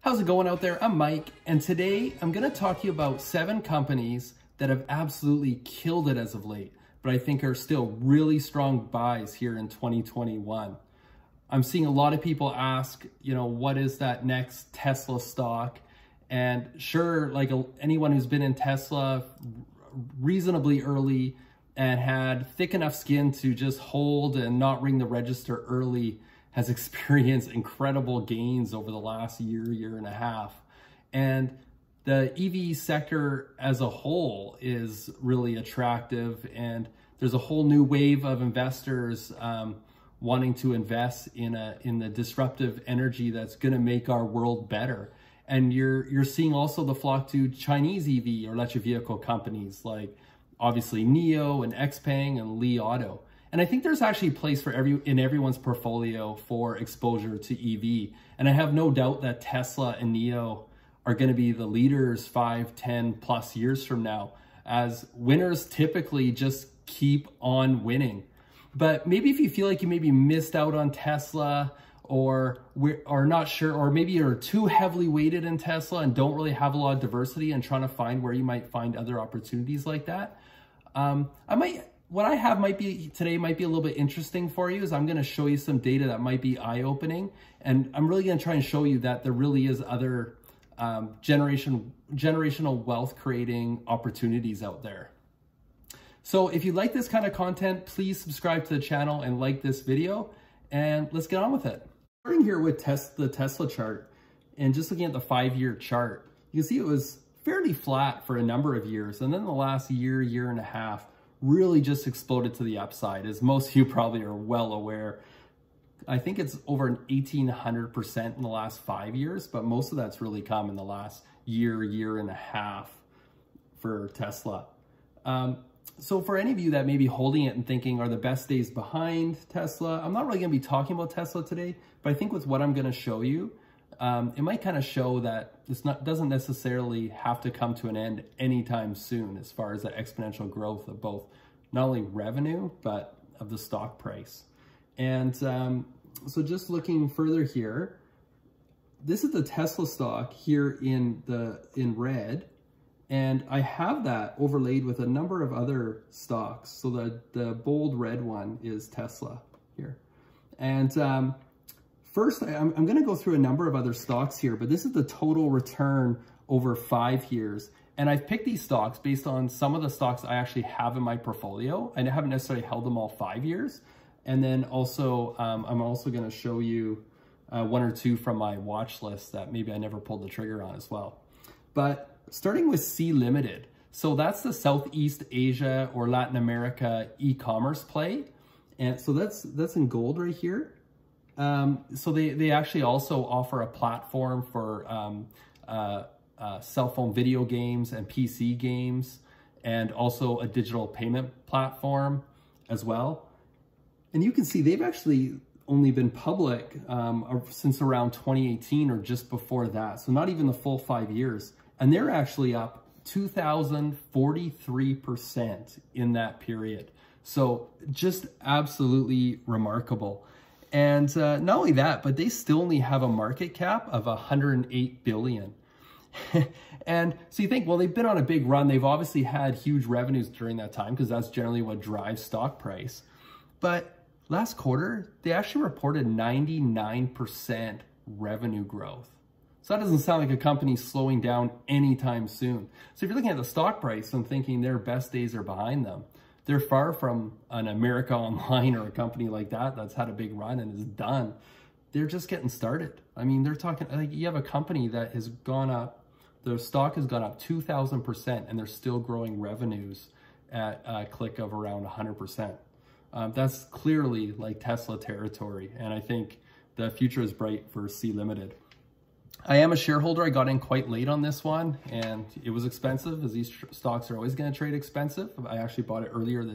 How's it going out there? I'm Mike, and today I'm going to talk to you about 7 companies that have absolutely killed it as of late, but I think are still really strong buys here in 2021. I'm seeing a lot of people ask, what is that next Tesla stock? And sure, like anyone who's been in Tesla reasonably early and had thick enough skin to just hold and not ring the register early has experienced incredible gains over the last year and a half. And the EV sector as a whole is really attractive, and there's a whole new wave of investors wanting to invest in the disruptive energy that's going to make our world better. And you're seeing also the flock to Chinese EV or electric vehicle companies like obviously NIO and Xpeng and Liauto. And I think there's actually a place for in everyone's portfolio for exposure to EV. And I have no doubt that Tesla and NIO are going to be the leaders 5, 10 plus years from now, as winners typically just keep on winning. But maybe if you feel like you maybe missed out on Tesla or are not sure, or maybe you're too heavily weighted in Tesla and don't really have a lot of diversity and trying to find where you might find other opportunities like that, what I have today might be a little bit interesting for you. Is I'm going to show you some data that might be eye-opening, and I'm really going to try and show you that there really is other generational wealth creating opportunities out there. So if you like this kind of content, please subscribe to the channel and like this video, and let's get on with it. Starting here with the Tesla chart, and just looking at the 5-year chart, you can see it was fairly flat for a number of years, and then the last year and a half really just exploded to the upside. As most of you probably are well aware, I think it's over an 1,800% in the last 5 years, but most of that's really come in the last year and a half for Tesla. So for any of you that may be holding it and thinking, are the best days behind Tesla? I'm not really going to be talking about Tesla today, but I think with what I'm going to show you, it might kind of show that doesn't necessarily have to come to an end anytime soon as far as the exponential growth of both not only revenue, but of the stock price. And so just looking further here, this is the Tesla stock here in red. And I have that overlaid with a number of other stocks. So the bold red one is Tesla here. And first, I'm going to go through a number of other stocks here, but this is the total return over 5 years. And I've picked these stocks based on some of the stocks I actually have in my portfolio. I haven't necessarily held them all 5 years. And then also, I'm also going to show you 1 or 2 from my watch list that maybe I never pulled the trigger on as well. But starting with C Limited. So that's the Southeast Asia or Latin America e-commerce play. And so that's in gold right here. So they actually also offer a platform for cell phone video games and PC games, and also a digital payment platform as well. And you can see they've actually only been public since around 2018 or just before that. So not even the full 5 years. And they're actually up 2,043% in that period. So just absolutely remarkable. And not only that, but they still only have a market cap of 108 billion. And so you think, well, they've been on a big run. They've obviously had huge revenues during that time because that's generally what drives stock price. But last quarter, they actually reported 99% revenue growth. So that doesn't sound like a company slowing down anytime soon. So if you're looking at the stock price and thinking their best days are behind them, they're far from an America Online or a company like that that's had a big run and is done. They're just getting started. I mean, they're talking, like, you have a company that has gone up, their stock has gone up 2,000%, and they're still growing revenues at a click of around 100%. That's clearly like Tesla territory, and I think the future is bright for C Limited. I am a shareholder. I got in quite late on this one, and it was expensive, as these stocks are always going to trade expensive. I actually bought it earlier in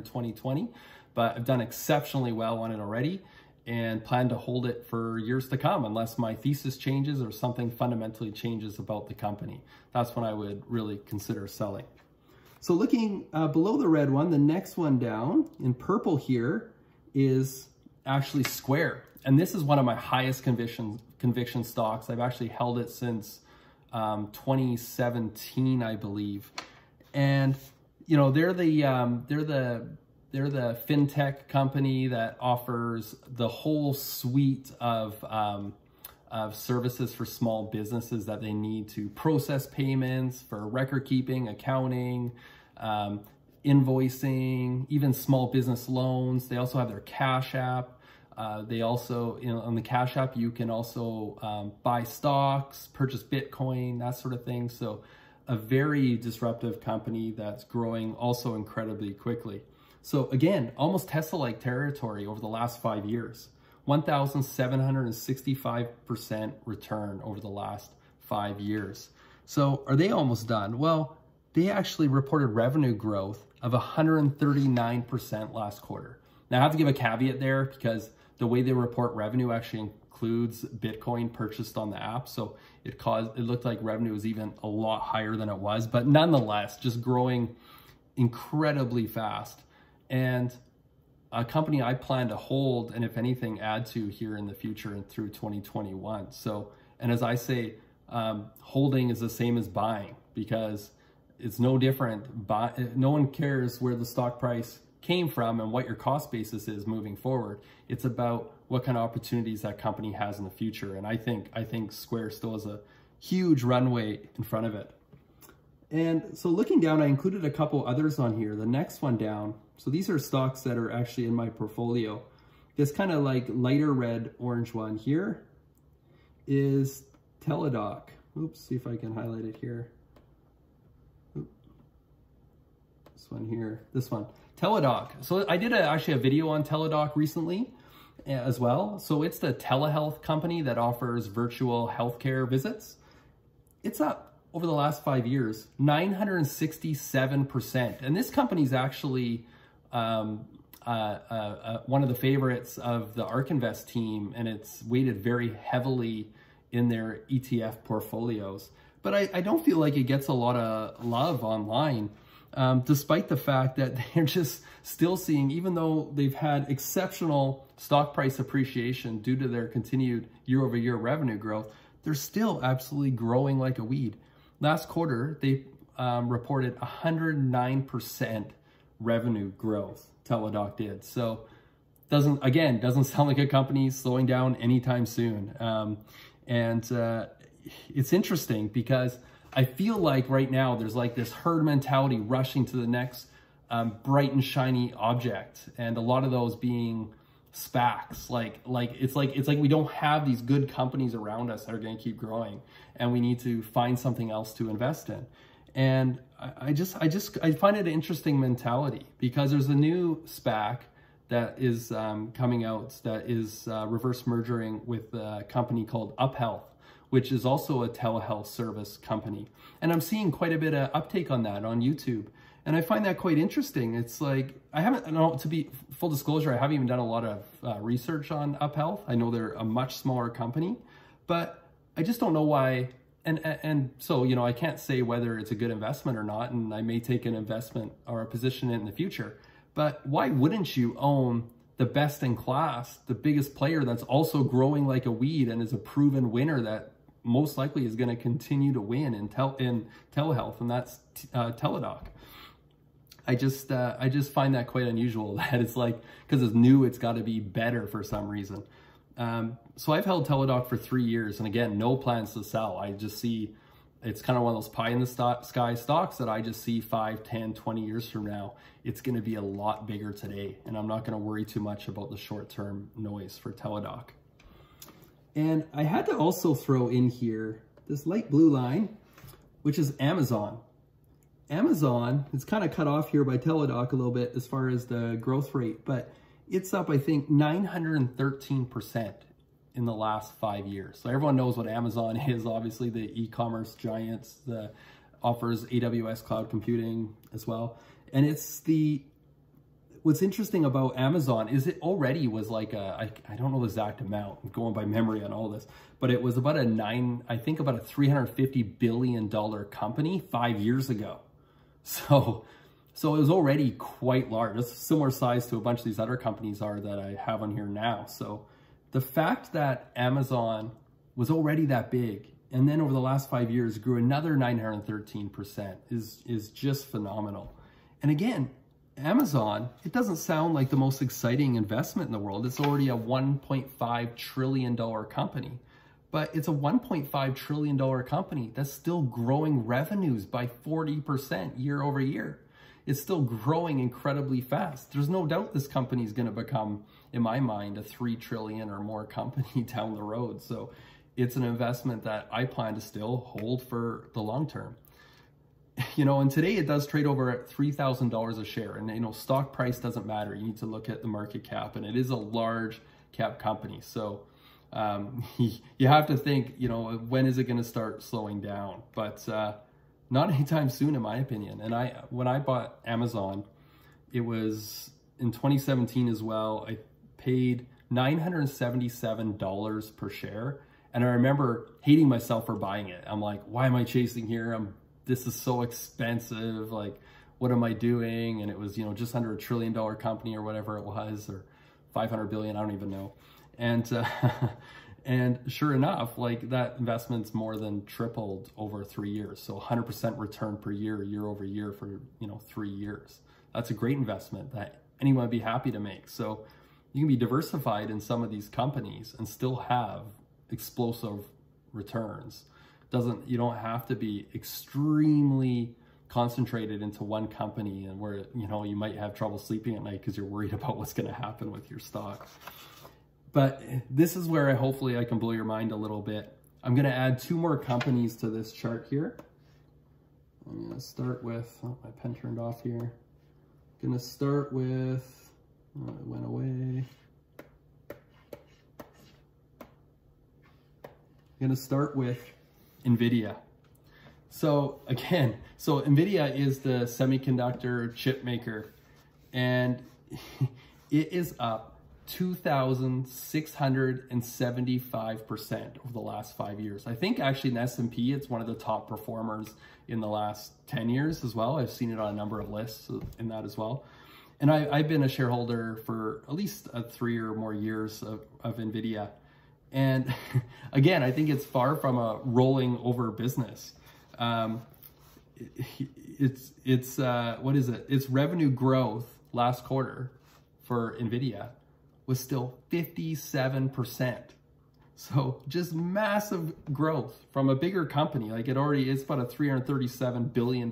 2020, but I've done exceptionally well on it already and plan to hold it for years to come unless my thesis changes or something fundamentally changes about the company. That's when I would really consider selling. So looking below the red one, the next one down in purple here is actually Square. And this is one of my highest conviction conviction stocks. I've actually held it since 2017, I believe. And you know, they're the fintech company that offers the whole suite of services for small businesses that they need to process payments, for record keeping, accounting, invoicing, even small business loans. They also have their Cash App. They also, on the Cash App, you can also buy stocks, purchase Bitcoin, that sort of thing. So a very disruptive company that's growing also incredibly quickly. So again, almost Tesla-like territory over the last 5 years. 1,765% return over the last 5 years. So are they almost done? Well, they actually reported revenue growth of 139% last quarter. Now I have to give a caveat there because the way they report revenue actually includes Bitcoin purchased on the app. So it looked like revenue was even a lot higher than it was, but nonetheless, just growing incredibly fast. And a company I plan to hold, and if anything, add to here in the future and through 2021. So, and as I say, holding is the same as buying because it's no different. No one cares where the stock price came from and what your cost basis is moving forward. It's about what kind of opportunities that company has in the future. And I think Square still has a huge runway in front of it. And so looking down, I included a couple others on here. The next one down, so these are stocks that are actually in my portfolio. This kind of like lighter red orange one here is Teledoc. Oops, see if I can highlight it here. This one here, this one, Teledoc. So I did actually a video on Teledoc recently as well. So it's the telehealth company that offers virtual healthcare visits. It's up over the last 5 years, 967%. And this company's actually one of the favorites of the ARKinvest team, and it's weighted very heavily in their ETF portfolios. But I don't feel like it gets a lot of love online, despite the fact that they're just still seeing, even though they've had exceptional stock price appreciation due to their continued year-over-year revenue growth, they're still absolutely growing like a weed. Last quarter, they reported 109% revenue growth, Teledoc did. So doesn't sound like a company slowing down anytime soon. It's interesting because I feel like right now there's like this herd mentality rushing to the next bright and shiny object, and a lot of those being SPACs. It's like we don't have these good companies around us that are going to keep growing, and we need to find something else to invest in. And I find it an interesting mentality because there's a new SPAC that is coming out that is reverse mergering with a company called UpHealth, which is also a telehealth service company. And I'm seeing quite a bit of uptake on that on YouTube. And I find that quite interesting. It's like, to be full disclosure, I haven't even done a lot of research on UpHealth. I know they're a much smaller company, but I just don't know why. And so, you know, I can't say whether it's a good investment or not, and I may take an investment or a position in the future. But why wouldn't you own the best in class, the biggest player that's also growing like a weed and is a proven winner that most likely is going to continue to win in telehealth, and that's Teledoc. I just find that quite unusual that it's like, because it's new, it's got to be better for some reason. So I've held Teledoc for 3 years, and again, no plans to sell. I just see it's kind of one of those pie in the sky stocks that I just see 5, 10, 20 years from now, it's going to be a lot bigger today, and I'm not going to worry too much about the short-term noise for Teledoc. And I had to also throw in here this light blue line, which is Amazon. Amazon is kind of cut off here by Teledoc a little bit as far as the growth rate, but it's up, I think, 913% in the last 5 years. So everyone knows what Amazon is, obviously the e-commerce giants that offers AWS cloud computing as well. And what's interesting about Amazon is it already was like I don't know the exact amount, I'm going by memory on all this, but it was about a $350 billion company 5 years ago. So it was already quite large. It's a similar size to a bunch of these other companies are that I have on here now. So the fact that Amazon was already that big. And then over the last 5 years, grew another 913%, is just phenomenal. And again, Amazon, it doesn't sound like the most exciting investment in the world. It's already a $1.5 trillion company, but it's a $1.5 trillion company that's still growing revenues by 40% year over year. It's still growing incredibly fast. There's no doubt this company is going to become, in my mind, a 3 trillion or more company down the road. So it's an investment that I plan to still hold for the long term. You know, and today it does trade over at $3,000 a share. And, you know, stock price doesn't matter. You need to look at the market cap, and it is a large cap company. So you have to think, you know, when is it going to start slowing down? But not anytime soon, in my opinion. And when I bought Amazon, it was in 2017 as well. I paid $977 per share. And I remember hating myself for buying it. I'm like, why am I chasing here? This is so expensive. Like, what am I doing? And it was, you know, just under $1 trillion company or whatever it was, or 500 billion, I don't even know. And, and sure enough, like, that investment's more than tripled over 3 years. So 100% return per year, year over year for, you know, 3 years. That's a great investment that anyone would be happy to make. So you can be diversified in some of these companies and still have explosive returns. You don't have to be extremely concentrated into one company, and where, you know, you might have trouble sleeping at night because you're worried about what's going to happen with your stock. But this is where hopefully I can blow your mind a little bit. I'm going to add 2 more companies to this chart here. I'm going to start with, oh, my pen turned off here. Going to start with, oh, it went away. I'm going to start with Nvidia. So again, Nvidia is the semiconductor chip maker, and it is up 2,675% over the last 5 years. I think actually in S&P, it's one of the top performers in the last 10 years as well. I've seen it on a number of lists in that as well. And I've been a shareholder for at least 3 or more years of Nvidia. And again, I think it's far from a rolling over business. What is it? Its revenue growth last quarter for Nvidia was still 57%. So just massive growth from a bigger company. Like, it's about a $337 billion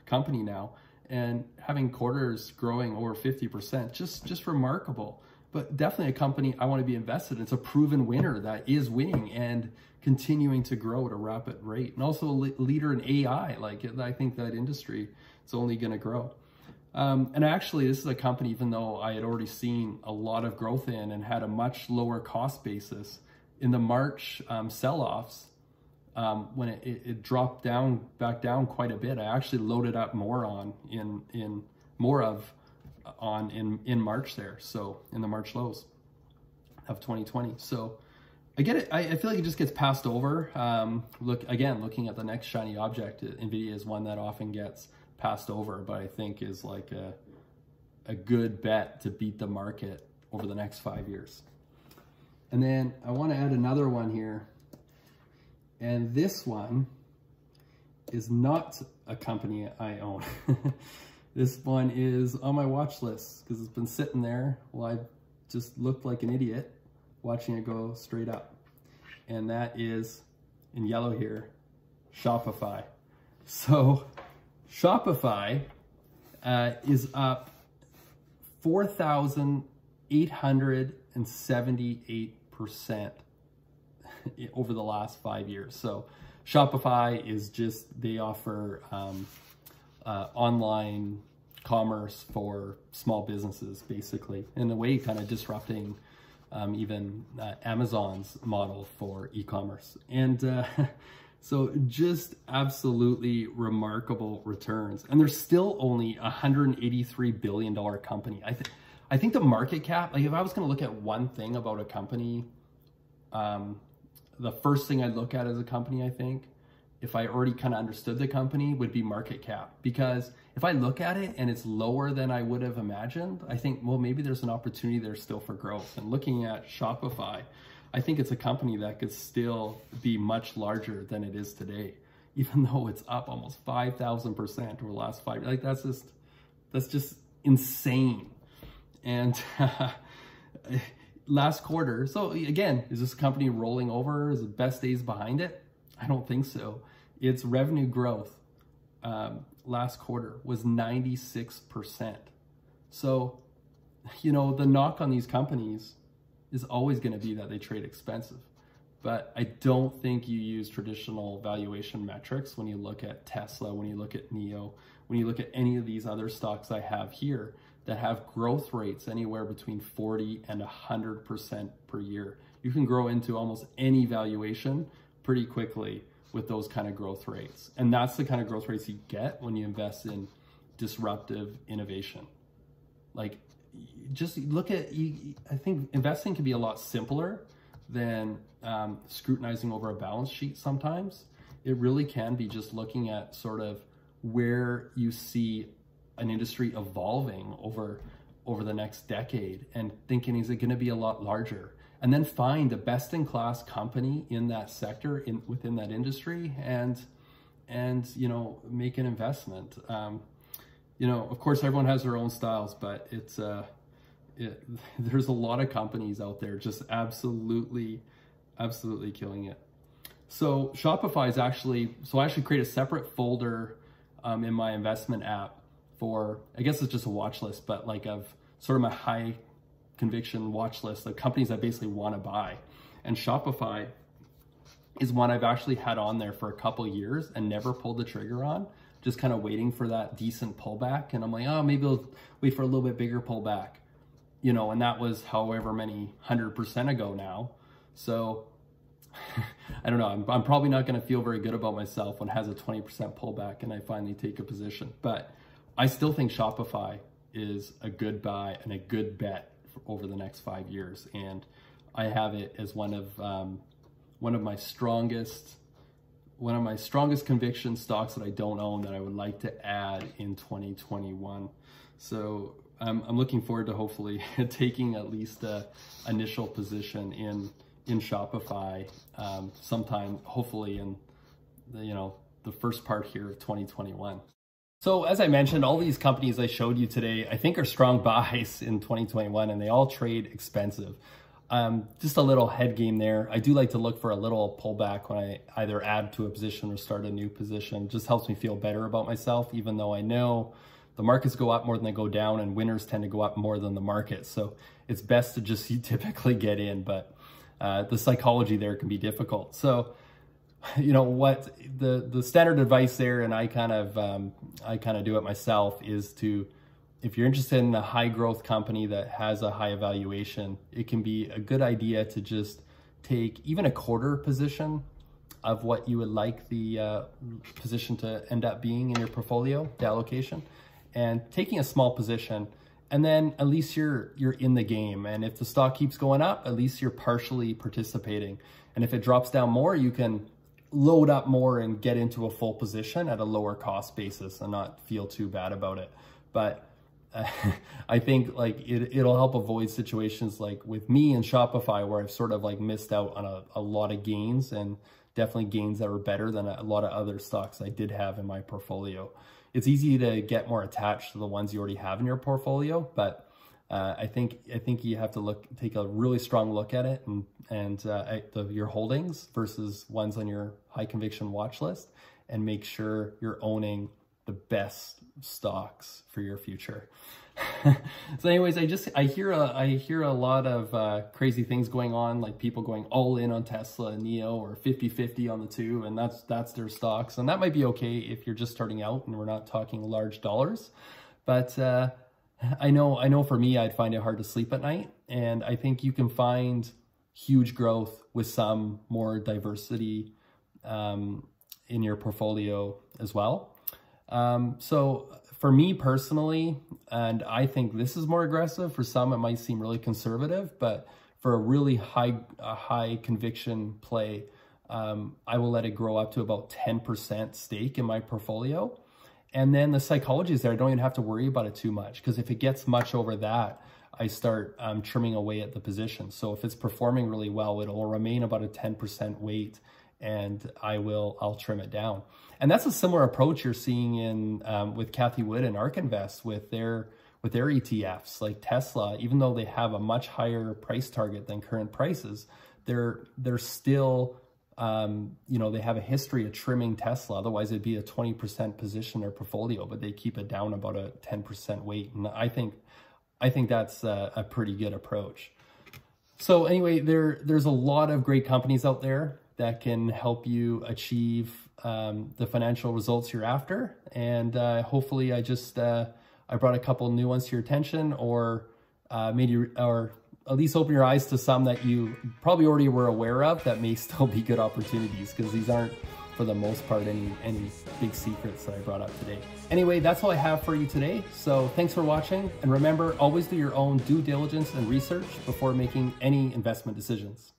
company now, and having quarters growing over 50%, just remarkable. But definitely a company I want to be invested in. It's a proven winner that is winning and continuing to grow at a rapid rate. And also a leader in AI. Like, I think that industry is only going to grow. And actually, this is a company, even though I had already seen a lot of growth in and had a much lower cost basis, in the March sell-offs, when it dropped back down quite a bit, I actually loaded up more on in March there. So in the March lows of 2020. So I get it. I feel like it just gets passed over. Looking at the next shiny object, Nvidia is one that often gets passed over, but I think is like a good bet to beat the market over the next 5 years. And then I want to add another one here. And this one is not a company I own. This one is on my watch list because it's been sitting there while I just looked like an idiot watching it go straight up. And that is, in yellow here, Shopify. So Shopify is up 4,878% over the last 5 years. So Shopify is they offer online commerce for small businesses, basically, in a way kind of disrupting even Amazon's model for e-commerce. And so just absolutely remarkable returns. And they're still only a $183 billion company. I think the market cap, like if I was going to look at one thing about a company, the first thing I'd look at as a company, I think, if I already kind of understood the company, would be market cap. Because if I look at it and it's lower than I would have imagined, I think, well, maybe there's an opportunity there still for growth. And looking at Shopify, I think it's a company that could still be much larger than it is today, even though it's up almost 5,000% over the last 5 years. Like that's just insane. And last quarter, so again, is this company rolling over? Is the best days behind it? I don't think so. Its revenue growth last quarter was 96%. So, you know, the knock on these companies is always going to be that they trade expensive. But I don't think you use traditional valuation metrics when you look at Tesla, when you look at NIO, when you look at any of these other stocks I have here that have growth rates anywhere between 40 and 100% per year. You can grow into almost any valuation pretty quickly with those kind of growth rates. And that's the kind of growth rates you get when you invest in disruptive innovation. Like, just look at, I think investing can be a lot simpler than scrutinizing over a balance sheet sometimes. It really can be just looking at sort of where you see an industry evolving over the next decade and thinking, is it going to be a lot larger? And then find a best-in-class company in that sector, within that industry, and you know, make an investment. You know, of course, everyone has their own styles, but there's a lot of companies out there just absolutely killing it. So Shopify is actually, so I actually create a separate folder in my investment app for, I guess it's just a watch list, but like of sort of my high conviction watch list of companies I basically want to buy. And Shopify is one I've actually had on there for a couple of years and never pulled the trigger on, just kind of waiting for that decent pullback. And I'm like, oh, maybe I'll wait for a little bit bigger pullback, you know, and that was however many 100% ago now. So I don't know, I'm probably not going to feel very good about myself when it has a 20% pullback and I finally take a position, but I still think Shopify is a good buy and a good bet for over the next 5 years. And I have it as one of my strongest conviction stocks that I don't own that I would like to add in 2021. So I'm looking forward to hopefully taking at least an initial position in Shopify sometime, hopefully in the first part here of 2021. So as I mentioned, all these companies I showed you today, I think are strong buys in 2021, and they all trade expensive. Just a little head game there. I do like to look for a little pullback when I either add to a position or start a new position. Just helps me feel better about myself, even though I know the markets go up more than they go down, and winners tend to go up more than the market. So it's best to just typically get in, but the psychology there can be difficult. So, you know what, the standard advice there, and I kind of do it myself, is to, if you're interested in a high growth company that has a high evaluation, it can be a good idea to just take even a quarter position of what you would like the position to end up being in your portfolio, the allocation, and taking a small position, and then at least you're in the game. And if the stock keeps going up, at least you're partially participating. And if it drops down more, you can load up more and get into a full position at a lower cost basis and not feel too bad about it. But I think like it'll help avoid situations like with me and Shopify, where I've sort of like missed out on a lot of gains, and definitely gains that were better than a lot of other stocks I did have in my portfolio. It's easy to get more attached to the ones you already have in your portfolio, but I think you have to take a really strong look at it and your holdings versus ones on your high conviction watch list, and make sure you're owning the best stocks for your future. So anyways, I hear a lot of crazy things going on, like people going all in on Tesla and NIO, or 50-50 on the two, and that's their stocks. And that might be okay if you're just starting out and we're not talking large dollars. But I know for me, I'd find it hard to sleep at night. And I think you can find huge growth with some more diversity in your portfolio as well. So for me personally, and I think this is more aggressive, for some it might seem really conservative, but for a really high conviction play, I will let it grow up to about 10% stake in my portfolio. And then the psychology is there. I don't even have to worry about it too much, because if it gets much over that, I start trimming away at the position. So if it's performing really well, it will remain about a 10% weight, and I'll trim it down. And that's a similar approach you're seeing in with Cathie Wood and ARKinvest with their ETFs. Like Tesla, even though they have a much higher price target than current prices, they're still they have a history of trimming Tesla. Otherwise it'd be a 20% position or portfolio, but they keep it down about a 10% weight. And I think that's a pretty good approach. So anyway, there's a lot of great companies out there that can help you achieve the financial results you're after. And hopefully I brought a couple new ones to your attention, or at least open your eyes to some that you probably already were aware of that may still be good opportunities, because these aren't, for the most part, any big secrets that I brought up today. Anyway, that's all I have for you today. So thanks for watching. And remember, always do your own due diligence and research before making any investment decisions.